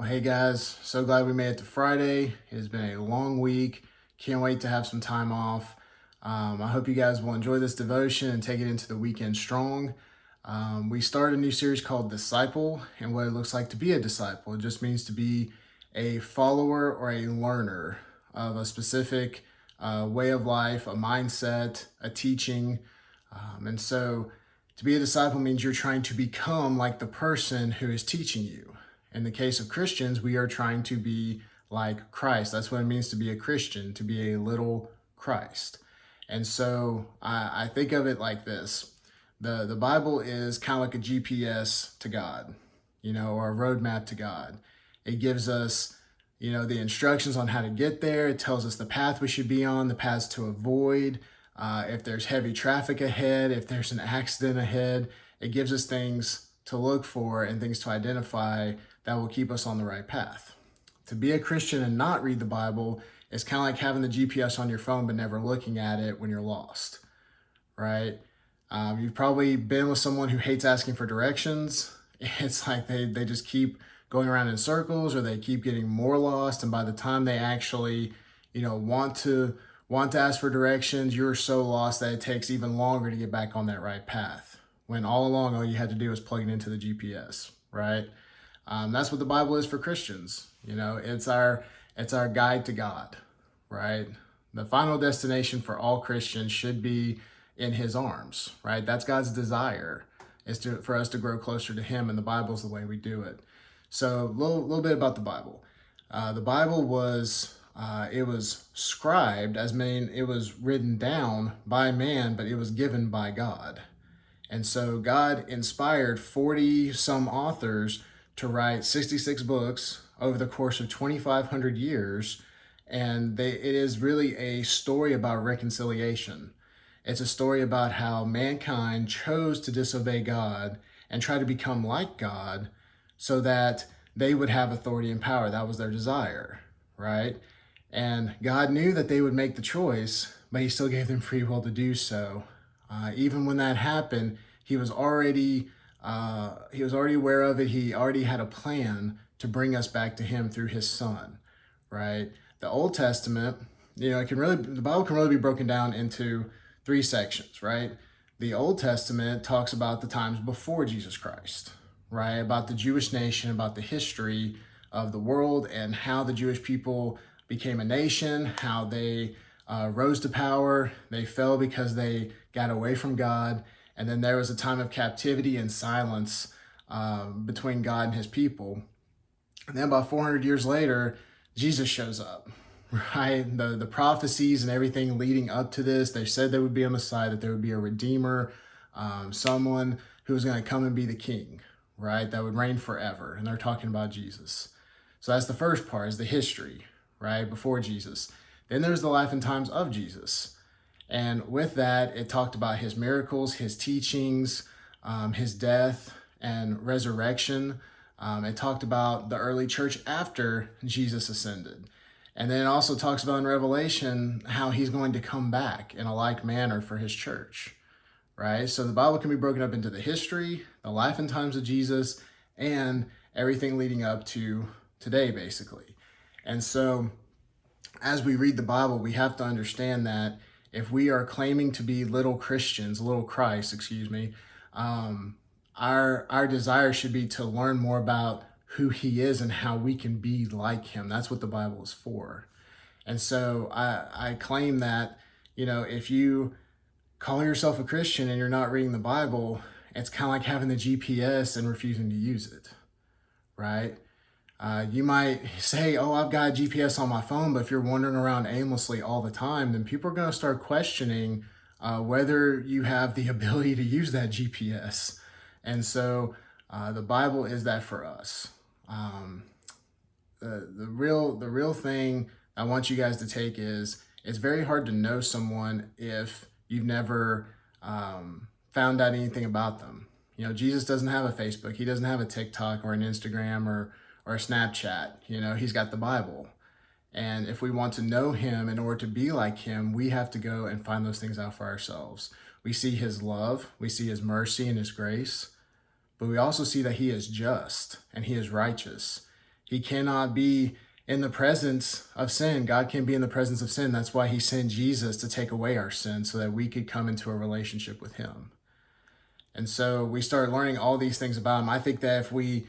Well, hey guys, so glad we made it to Friday. It has been a long week. Can't wait to have some time off. I hope you guys will enjoy this devotion and take it into the weekend strong. We started a new series called Disciple and what it looks like to be a disciple. It just means to be a follower or a learner of a specific way of life, a mindset, a teaching. And so to be a disciple means you're trying to become like the person who is teaching you. In the case of Christians, we are trying to be like Christ. That's what it means to be a Christian, to be a little Christ. And so I think of it like this. The Bible is kind of like a GPS to God, or a roadmap to God. It gives us, the instructions on how to get there. It tells us the path we should be on, the paths to avoid. If there's heavy traffic ahead, if there's an accident ahead, it gives us things to look for and things to identify that will keep us on the right path. To be a Christian and not read the Bible is kind of like having the GPS on your phone but never looking at it when you're lost, right? You've probably been with someone who hates asking for directions. It's like they just keep going around in circles, or they keep getting more lost, and by the time they actually, want to ask for directions, you're so lost that it takes even longer to get back on that right path, when all along all you had to do was plug it into the GPS, right? That's what the Bible is for Christians. It's our guide to God, right? The final destination for all Christians should be in His arms, right? That's God's desire, is for us to grow closer to Him, and the Bible is the way we do it. So a little bit about the Bible. The Bible was it was scribed, as mean it was written down by man, but it was given by God. And so God inspired 40 some authors to write 66 books over the course of 2,500 years. And it is really a story about reconciliation. It's a story about how mankind chose to disobey God and try to become like God so that they would have authority and power. That was their desire, right? And God knew that they would make the choice, but He still gave them free will to do so. Even when that happened, He was already aware of it. He already had a plan to bring us back to Him through His Son, right? The Old Testament, the Bible can really be broken down into three sections, right? The Old Testament talks about the times before Jesus Christ, right? About the Jewish nation, about the history of the world and how the Jewish people became a nation, how they rose to power. They fell because they got away from God. And then there was a time of captivity and silence between God and His people. And then about 400 years later, Jesus shows up, right? The prophecies and everything leading up to this, they said there would be a Messiah, that there would be a Redeemer, someone who was going to come and be the King, right? That would reign forever. And they're talking about Jesus. So that's the first part, is the history, right? Before Jesus. Then there's the life and times of Jesus. And with that, it talked about His miracles, His teachings, His death and resurrection. It talked about the early church after Jesus ascended. And then it also talks about in Revelation how He's going to come back in a like manner for His church, right? So the Bible can be broken up into the history, the life and times of Jesus, and everything leading up to today, basically. And so as we read the Bible, we have to understand that if we are claiming to be little Christians, little Christ, our desire should be to learn more about who He is and how we can be like Him. That's what the Bible is for. And so I claim that, if you call yourself a Christian and you're not reading the Bible, it's kind of like having the GPS and refusing to use it, right? You might say, oh, I've got GPS on my phone, but if you're wandering around aimlessly all the time, then people are going to start questioning whether you have the ability to use that GPS. And so the Bible is that for us. The real thing I want you guys to take is, it's very hard to know someone if you've never found out anything about them. Jesus doesn't have a Facebook. He doesn't have a TikTok or an Instagram or a Snapchat. He's got the Bible. And if we want to know Him in order to be like Him, we have to go and find those things out for ourselves. We see His love, we see His mercy and His grace, but we also see that He is just and He is righteous. He cannot be in the presence of sin. God can't be in the presence of sin. That's why he sent Jesus to take away our sin so that we could come into a relationship with him. And so we start learning all these things about him. I think that if we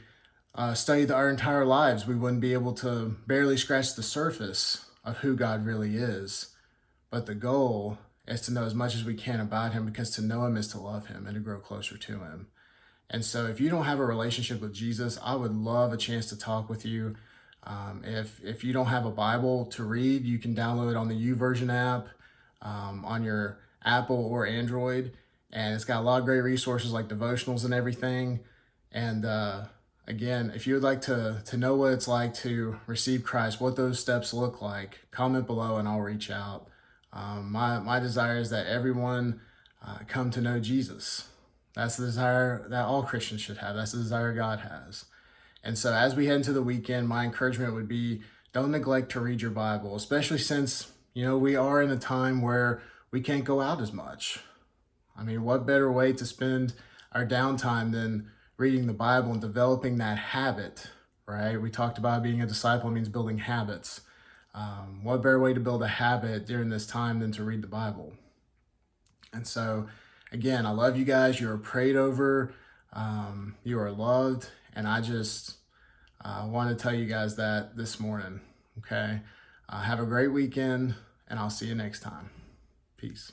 studied our entire lives, we wouldn't be able to barely scratch the surface of who God really is. But the goal is to know as much as we can about him, because to know him is to love him and to grow closer to him. And so if you don't have a relationship with Jesus, I would love a chance to talk with you. If you don't have a Bible to read, you can download it on the YouVersion app on your Apple or Android. And it's got a lot of great resources like devotionals and everything. And again, if you would like to know what it's like to receive Christ, what those steps look like, comment below and I'll reach out. My desire is that everyone come to know Jesus. That's the desire that all Christians should have. That's the desire God has. And so as we head into the weekend, my encouragement would be, don't neglect to read your Bible, especially since, we are in a time where we can't go out as much. I mean, what better way to spend our downtime than reading the Bible and developing that habit, right? We talked about being a disciple means building habits. What better way to build a habit during this time than to read the Bible? And so, again, I love you guys. You are prayed over. You are loved. And I just want to tell you guys that this morning, okay? Have a great weekend, and I'll see you next time. Peace.